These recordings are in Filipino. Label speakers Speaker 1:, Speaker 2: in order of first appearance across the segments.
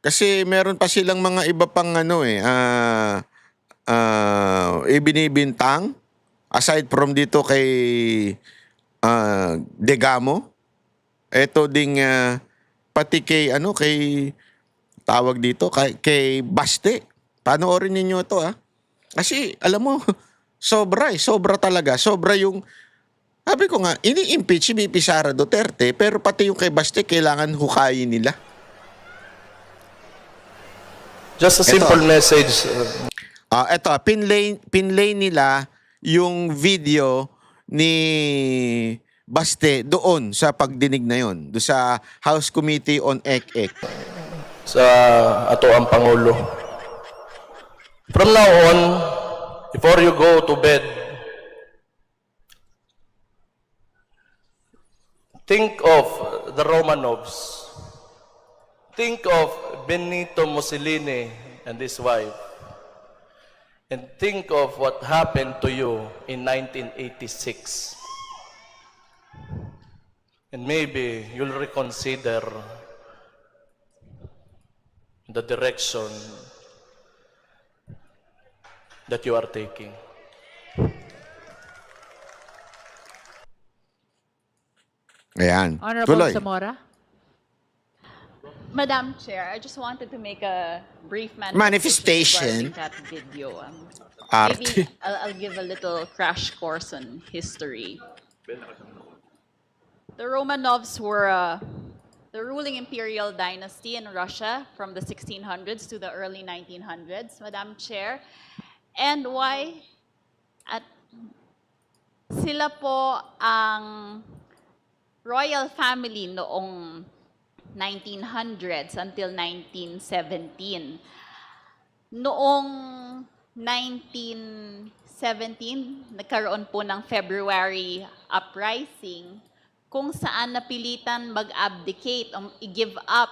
Speaker 1: Kasi meron pa silang mga iba pang ano eh, ibinibintang aside from dito kay Degamo. Ito ding pati kay ano kay tawag dito kay Baste. Panoorin ninyo ito Kasi alam mo sobra talaga. Sobra yung sabi ko nga, ini-impeach si VP Sara Duterte pero pati yung kay Baste kailangan hukayin nila.
Speaker 2: Just a simple message.
Speaker 1: Eto, pinlay nila yung video ni Baste doon sa pagdinig na yon, doon sa House Committee on ECEC.
Speaker 2: Sa ato ang Pangulo. From now on, before you go to bed, think of the Romanovs. Think of Benito Mussolini and his wife. And think of what happened to you in 1986. And maybe you'll reconsider the direction that you are taking.
Speaker 1: Ayan.
Speaker 3: Honorable
Speaker 1: Tuloy.
Speaker 3: Zamora.
Speaker 4: Madam Chair, I just wanted to make a brief
Speaker 1: Manifestation.
Speaker 4: regarding that video.
Speaker 1: Arte.
Speaker 4: Maybe I'll give a little crash course on history. The Romanovs were the ruling imperial dynasty in Russia from the 1600s to the early 1900s, Madam Chair. And why? Sila po ang royal family noong 1900s until 1917. Noong 1917, nagkaroon po ng February uprising kung saan napilitan mag-abdicate o i-give up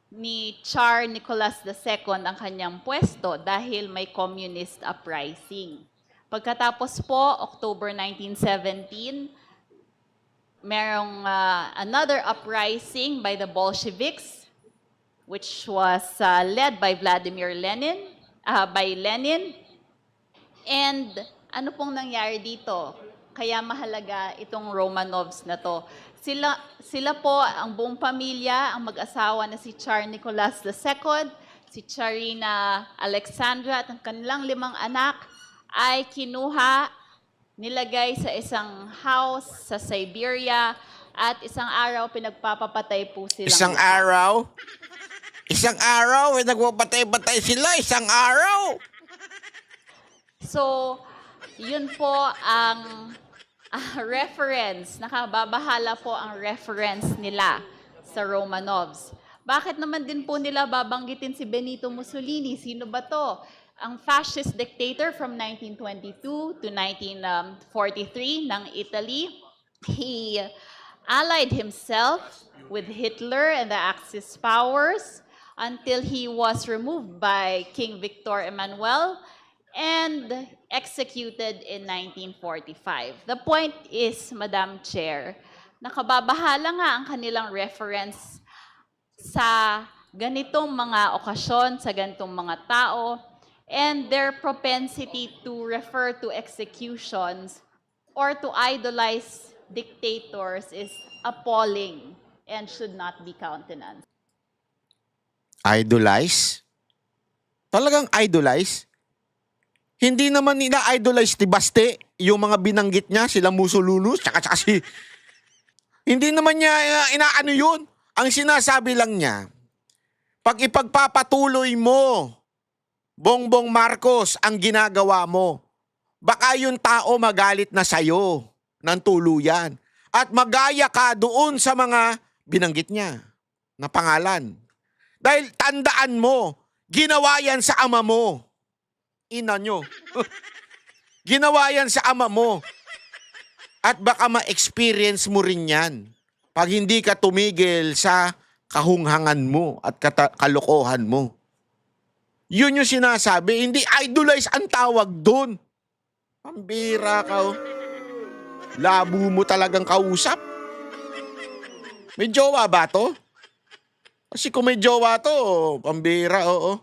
Speaker 4: ni Tsar Nicholas II ang kanyang pwesto dahil may communist uprising. Pagkatapos po, October 1917, merong another uprising by the Bolsheviks, which was led by Vladimir Lenin, And ano pong nangyari dito? Kaya mahalaga itong Romanovs na to. Sila po, ang buong pamilya, ang mag-asawa na si Tsar Nicholas II, si Tsarina Alexandra at ang kanilang 5 anak ay kinuha, nilagay sa isang house sa Siberia at isang araw pinagpapapatay po sila.
Speaker 1: Isang araw? Isang araw? Nagpapatay-patay sila? Isang araw?
Speaker 4: So, yun po ang reference. Nakababahala po ang reference nila sa Romanovs. Bakit naman din po nila babanggitin si Benito Mussolini? Sino ba to? Ang fascist dictator from 1922 to 1943 ng Italy. He allied himself with Hitler and the Axis powers until he was removed by King Victor Emmanuel and executed in 1945. The point is, Madam Chair, nakababahala nga ang kanilang reference sa ganitong mga okasyon, sa ganitong mga tao, and their propensity to refer to executions or to idolize dictators is appalling and should not be countenanced.
Speaker 1: Idolize? Talagang idolize? Hindi naman ina-idolize ni Baste yung mga binanggit niya, sila Mussolini, tsaka si... Hindi naman niya inaano yun. Ang sinasabi lang niya, pag ipagpapatuloy mo, Bongbong Marcos, ang ginagawa mo, baka yung tao magalit na sa'yo ng tuluyan. At magaya ka doon sa mga binanggit niya na pangalan. Dahil tandaan mo, ginawa yan sa ama mo. Ina nyo. Ginawa yan sa ama mo. At baka ma-experience mo rin yan pag hindi ka tumigil sa kahunghangan mo at kalokohan mo. Yun yung sinasabi. Hindi idolize ang tawag doon. Pambira ka. Labo mo talagang kausap. May jowa ba to? Kasi kung may jowa to, pambira, oo.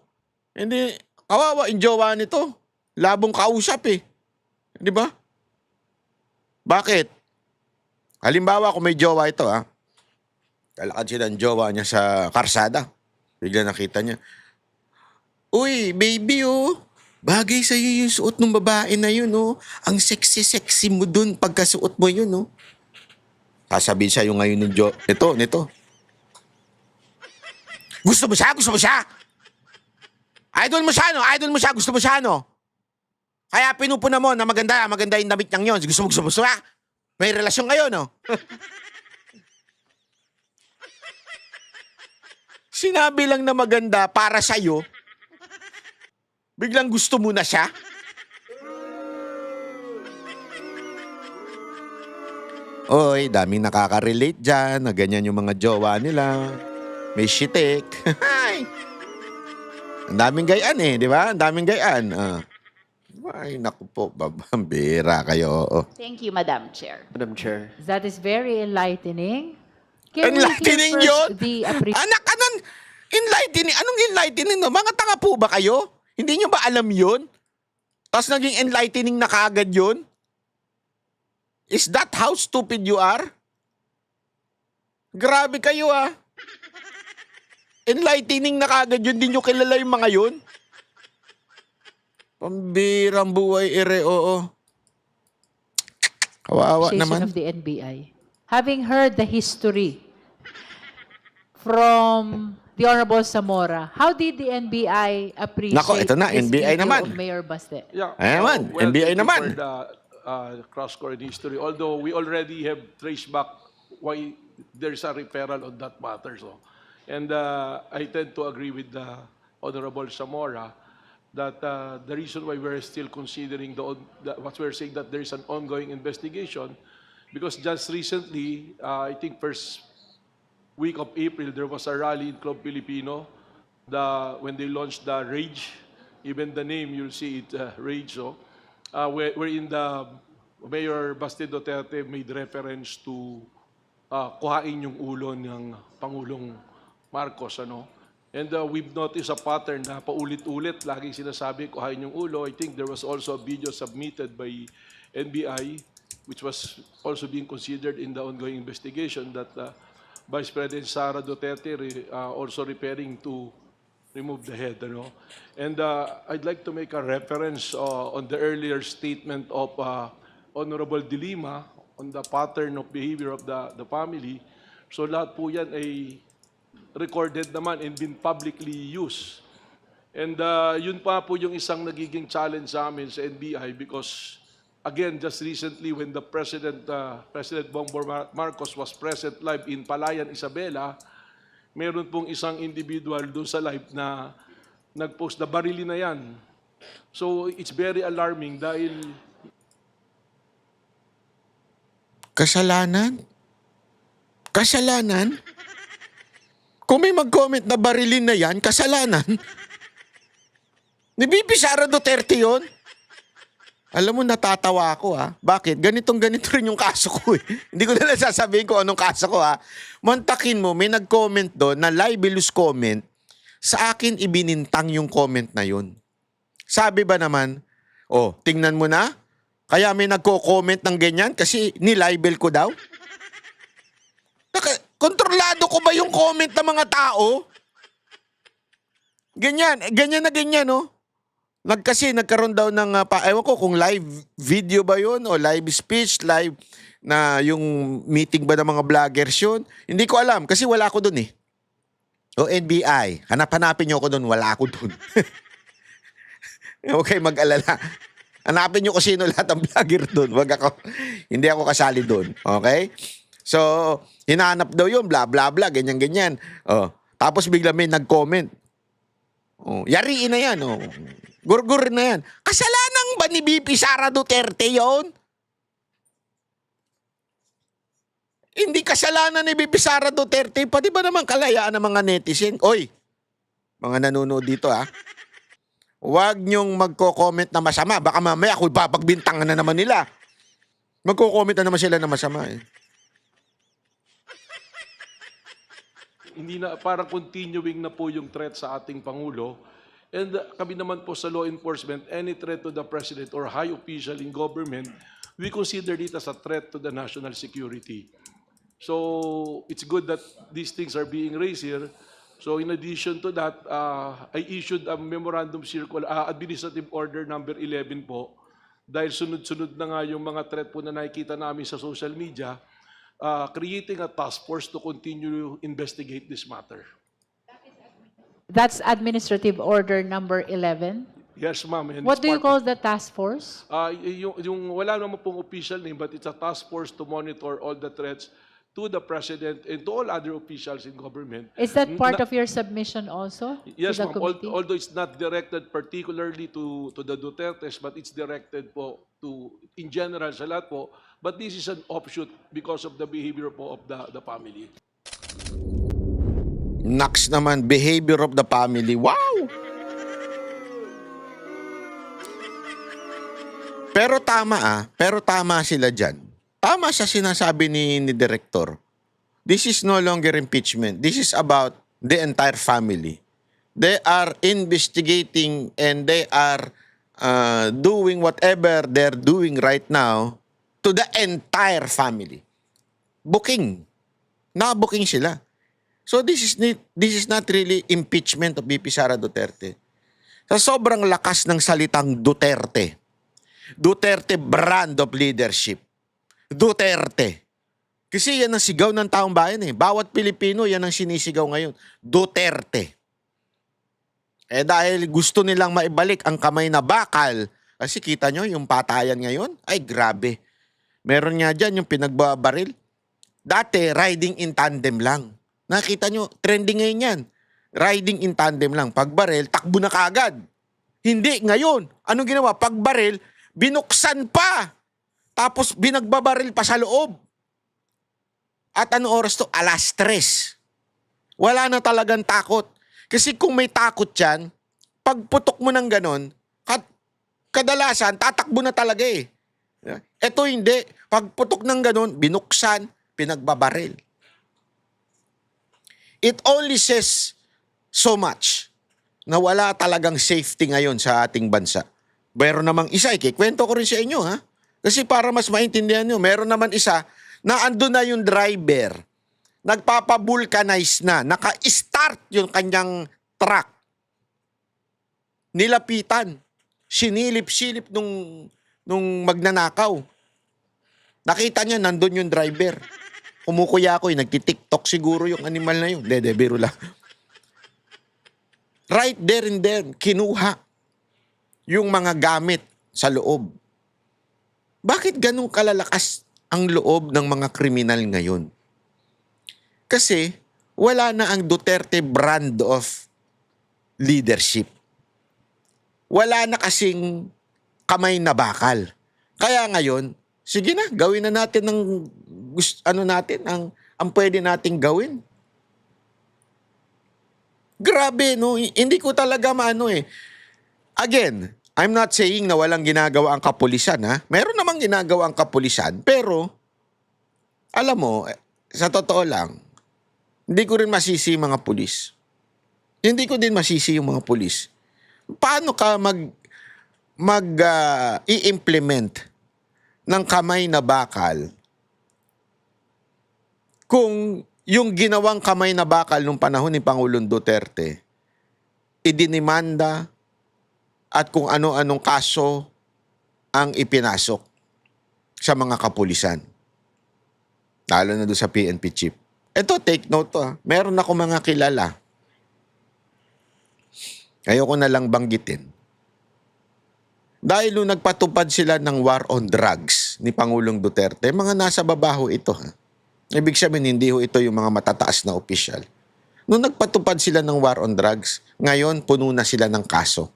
Speaker 1: Hindi, kawawa yung jowa nito. Labong kausap eh. Di ba? Bakit? Halimbawa kung may jowa ito kalakad siya ng jowa niya sa karsada. Bigla nakita niya, uy, baby bagay sa'yo yung suot ng babae na yun Ang sexy-sexy mo dun pagkasuot mo yun Sasabihin siya yung ngayon ng nito. Gusto mo siya? Gusto mo siya? Idol mo siya, no? Idol mo siya, gusto mo siya, no? Kaya pinupuna mo na maganda yung damit niyang yun. Gusto mo siya? May relasyon kayo, no? Sinabi lang na maganda para sa'yo, biglang gusto mo na siya? Oy, daming nakaka-relate dyan na ganyan yung mga jowa nila. May shitik. Ang daming gayaan di ba? Ang daming gayaan. Ay, naku po, babambira kayo.
Speaker 4: Thank you, Madam Chair.
Speaker 3: Madam Chair.
Speaker 5: That is very enlightening. Can
Speaker 1: Enlightening
Speaker 5: we hear
Speaker 1: yun?
Speaker 5: first the appreciation?
Speaker 1: Anak, enlightening? Anong enlightening no? Mga tanga po ba kayo? Hindi nyo ba alam yun? Tapos naging enlightening na kaagad yun? Is that how stupid you are? Grabe kayo Enlightening na kaagad yun, di nyo kilala yung mga yun? Pambirang buhay oo. Kawawa naman.
Speaker 5: Of the NBI. Having heard the history from the Honorable Zamora, how did the NBI appreciate
Speaker 1: Nako, ito na,
Speaker 5: this
Speaker 1: NBI
Speaker 5: video
Speaker 1: naman.
Speaker 5: of Mayor Baste?
Speaker 6: Yeah.
Speaker 1: Ayan, NBI
Speaker 6: thank you
Speaker 1: naman.
Speaker 6: for the cross-court history. Although we already have traced back why there's a referral on that matter. And I tend to agree with the Honorable Zamora that the reason why we're still considering what we're saying that there is an ongoing investigation, because just recently, I think first week of April, there was a rally in Club Filipino when they launched the Rage. Even the name, you'll see it, Rage. Wherein the Mayor Baste Duterte made reference to kuhain yung ulo ng Pangulong Marcos. And we've noticed a pattern na paulit-ulit, laging sinasabi, kuhain yung ulo. I think there was also a video submitted by NBI, which was also being considered in the ongoing investigation, that Vice President Sara Duterte also preparing to remove the head. And I'd like to make a reference on the earlier statement of Honorable De Lima on the pattern of behavior of the family. So lahat po yan ay recorded naman and been publicly used. And yun pa po yung isang nagiging challenge sa amin sa NBI, because again, just recently when the President Bongbong Marcos was present live in Palayan, Isabela, meron pong isang individual doon sa live na nag-post na barilin na yan. So it's very alarming dahil
Speaker 1: Kasalanan? Kasalanan? Kung may mag-comment na barilin na yan, kasalanan? Ni VP Sara Duterte yun? Alam mo, natatawa ako Bakit? Ganito rin yung kaso ko Hindi ko na lang sasabihin kung anong kaso ko Mantakin mo, may nag-comment doon na libelous comment. Sa akin, ibinintang yung comment na yun. Sabi ba naman, tingnan mo na, kaya may nagko-comment ng ganyan kasi nilibel ko daw? Kontrolado ko ba yung comment ng mga tao? Ganyan na ganyan, Kasi nagkaroon daw ng, ewan ko kung live video ba yun o live speech, live na yung meeting ba ng mga vloggers yun. Hindi ko alam kasi wala ako dun O NBI, hanapin nyo ako dun, wala ako dun. Okay, mag-alala. Hanapin nyo kung sino lahat ang vlogger dun. Hindi ako kasali dun. Okay? So, hinahanap daw yun, bla bla bla, ganyan-ganyan. Tapos bigla may nag-comment. Yariin na yan. Gurgur na yan. Kasalanan ba ni VP Sara Duterte yon? Hindi kasalanan ni VP Sara Duterte. Pati ba naman kalayaan ng mga netizen? Oy, mga nanonood dito Huwag nyong magko-comment na masama. Baka mamaya kung papagbintangan na naman nila. Magko-comment na naman sila na masama
Speaker 6: hindi na, parang continuing na po yung threat sa ating Pangulo. And kami naman po sa law enforcement, any threat to the President or high official in government, we consider it as a threat to the national security. So it's good that these things are being raised here. So in addition to that, I issued a memorandum circular, administrative order number 11 po, dahil sunod-sunod na nga yung mga threat po na nakikita namin sa social media, creating a task force to continue investigate this matter.
Speaker 5: That's Administrative Order number 11.
Speaker 6: Yes, ma'am. And
Speaker 5: What
Speaker 6: it's
Speaker 5: do you
Speaker 6: part
Speaker 5: call the task force?
Speaker 6: yung wala naman pong official name, but it's a task force to monitor all the threats to the President and to all other officials in government.
Speaker 5: Is that part of your submission also
Speaker 6: Yes,
Speaker 5: to the
Speaker 6: ma'am.
Speaker 5: committee?
Speaker 6: Although it's not directed particularly to the Dutertes, but it's directed po to, in general, sa lahat po. But this is an offshoot because of the behavior po of the family.
Speaker 1: Next naman, behavior of the family. Wow! Pero tama sila dyan. Tama sa sinasabi ni Director. This is no longer impeachment. This is about the entire family. They are investigating and they are doing whatever they're doing right now to the entire family. Booking. Nakabuking sila. So this is not really impeachment of VP Sara Duterte. Sa sobrang lakas ng salitang Duterte, Duterte brand of leadership, Duterte. Kasi yan ang sigaw ng taong bayan eh. Bawat Pilipino, yan ang sinisigaw ngayon. Duterte. Eh dahil gusto nilang maibalik ang kamay na bakal, kasi kita nyo yung patayan ngayon, ay grabe. Meron nga dyan yung pinagbabaril. Dati, riding in tandem lang. Nakita nyo, trending ngayon yan. Riding in tandem lang. Pag baril, takbo na kaagad. Hindi, ngayon. Anong ginawa? Pag baril, binuksan pa. Tapos binagbabaril pa sa loob. At ano oras to? 3:00. Wala na talagang takot. Kasi kung may takot yan, pag putok mo ng ganon, kadalasan, tatakbo na talaga eh. Ito hindi. Pag putok ng ganon, binuksan, pinagbabaril. It only says so much na wala talagang safety ngayon sa ating bansa. Meron namang isa, ikikwento ko rin sa inyo ha. Kasi para mas maintindihan nyo, meron naman isa na ando na yung driver, nagpapavulcanize na, naka-start yung kanyang truck. Nilapitan, sinilip-silip nung magnanakaw. Nakita niya, nandun yung driver. Kumukuya ko, nagtitiktok siguro yung animal na yun. Dede, biro lang. Right there and then, kinuha yung mga gamit sa loob. Bakit ganun kalalakas ang loob ng mga kriminal ngayon? Kasi wala na ang Duterte brand of leadership. Wala na kasing kamay na bakal. Kaya ngayon, sige na, gawin na natin ang pwede nating gawin. Grabe, no? Hindi ko talaga maano eh. Again, I'm not saying na walang ginagawa ang kapulisan, ha? Meron namang ginagawa ang kapulisan, pero, alam mo, sa totoo lang, hindi ko rin masisi yung mga pulis. Hindi ko din masisi yung mga pulis. Paano ka i-implement ng kamay na bakal kung yung ginawang kamay na bakal nung panahon ni Pangulong Duterte, idinimanda at kung ano-anong kaso ang ipinasok sa mga kapulisan. Lalo na doon sa PNP chief. Ito, take note to. Meron ako mga kilala. Ayoko na lang banggitin. Dahil nung nagpatupad sila ng war on drugs ni Pangulong Duterte, mga nasa babaho ito. Ha? Ibig sabihin, hindi ho ito yung mga matataas na opisyal. Nung nagpatupad sila ng war on drugs, ngayon puno na sila ng kaso.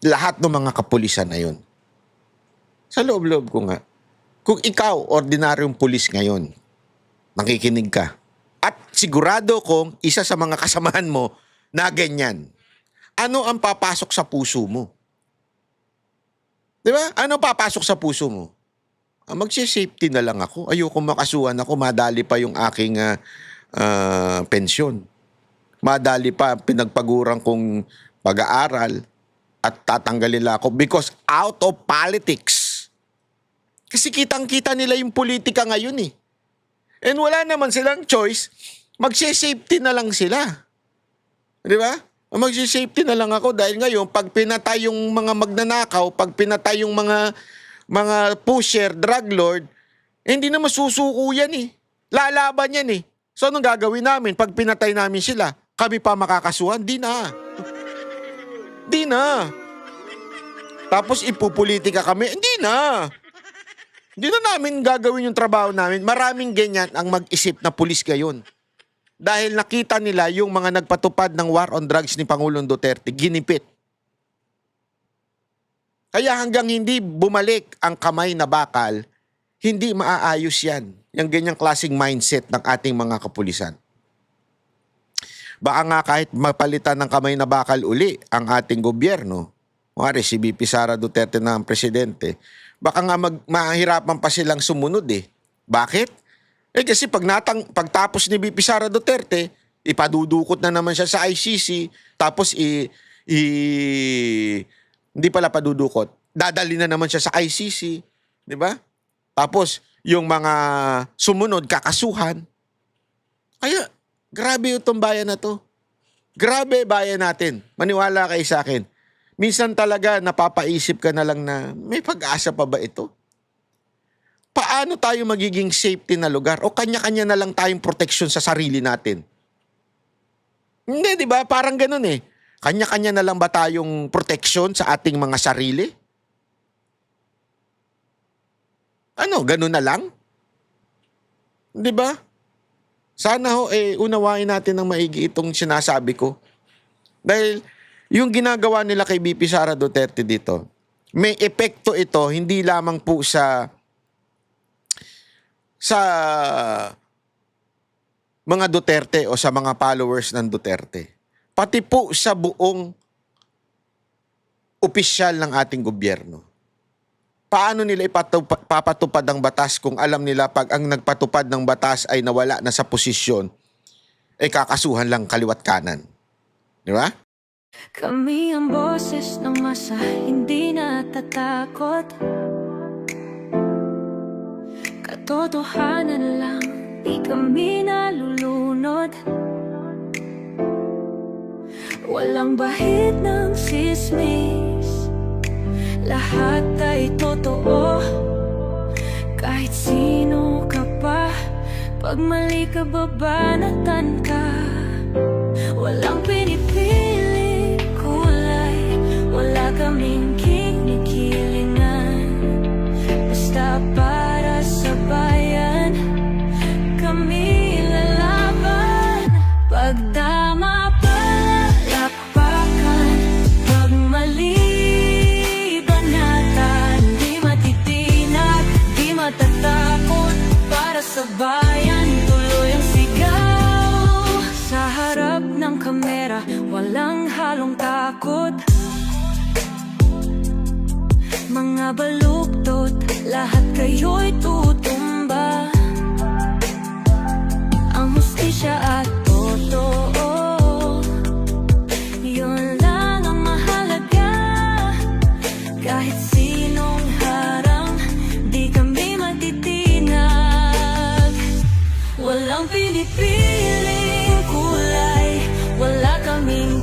Speaker 1: Lahat ng mga kapulisan na yun. Sa loob-loob ko nga, kung ikaw, ordinaryong pulis ngayon, nakikinig ka, at sigurado kong isa sa mga kasamahan mo na ganyan, ano ang papasok sa puso mo? Di ba? Ano papasok sa puso mo? Magsi-safety na lang ako. Ayoko makasuhan ako, madali pa yung aking pensyon. Madali pa pinagpaguran kong pag-aaral at tatanggalin nila ako because out of politics. Kasi kitang-kita nila yung politika ngayon eh. And wala naman silang choice, magsi-safety na lang sila. Di ba? Magsi-safety na lang ako dahil ngayon, pag pinatay yung mga magnanakaw, pag pinatay yung mga pusher, drug lord, hindi na masusuko yan eh. Lalaban yan eh. So anong gagawin namin? Pag pinatay namin sila, kami pa makakasuhan? Di na. Di na. Tapos ipupolitika kami? Hindi na. Hindi na namin gagawin yung trabaho namin. Maraming ganyan ang mag-isip na pulis ngayon. Dahil nakita nila yung mga nagpatupad ng war on drugs ni Pangulong Duterte, ginipit. Kaya hanggang hindi bumalik ang kamay na bakal, hindi maaayos yan. Yung ganyang klaseng mindset ng ating mga kapulisan. Baka nga kahit mapalitan ng kamay na bakal uli ang ating gobyerno, kumari si VP Sara Duterte na ang presidente, baka nga mahirapan pa silang sumunod eh. Bakit? Kasi pagtapos ni VP Sara Duterte, ipadudukot na naman siya sa ICC, tapos hindi pala padudukot, dadali na naman siya sa ICC, di ba? Tapos yung mga sumunod kakasuhan. Kaya grabe itong bayan na to. Grabe bayan natin. Maniwala kayo sa akin. Minsan talaga napapaisip ka na lang na may pag-asa pa ba ito? Paano tayo magiging safety na lugar? O kanya-kanya na lang tayong protection sa sarili natin? Hindi, di ba? Parang ganun eh. Kanya-kanya na lang ba tayong protection sa ating mga sarili? Ano, ganun na lang? Di ba? Sana ho, unawain natin ng maigi itong sinasabi ko. Dahil yung ginagawa nila kay VP Sara Duterte dito, may epekto ito hindi lamang po sa mga Duterte o sa mga followers ng Duterte. Pati po sa buong opisyal ng ating gobyerno. Paano nila ipapatupad ang batas kung alam nila pag ang nagpatupad ng batas ay nawala na sa posisyon, kakasuhan lang kaliwat kanan. Di ba?
Speaker 3: Kami ang boses ng masa, hindi natatakot. Katotohanan lang, di kami nalulunod. Walang bahid ng sismis, lahat ay totoo. Kahit sino ka pa, pag mali ka babanatan ka. Walang pinipili kulay, wala kaming kinikilingan. Basta para sa bayan, kami lalaban. Pag tama palakpakan, pag mali banatan, di matitinag, di matatakot. Para sa bayan, tuloy ang sigaw. Sa harap ng kamera, walang halong takot. Mga baluktot, lahat kayo'y tutumba. Ang hustisya at totoo, yun lang ang mahalaga. Kahit sinong harang, di kami matitinag. Walang pinipiling kulay, wala kaming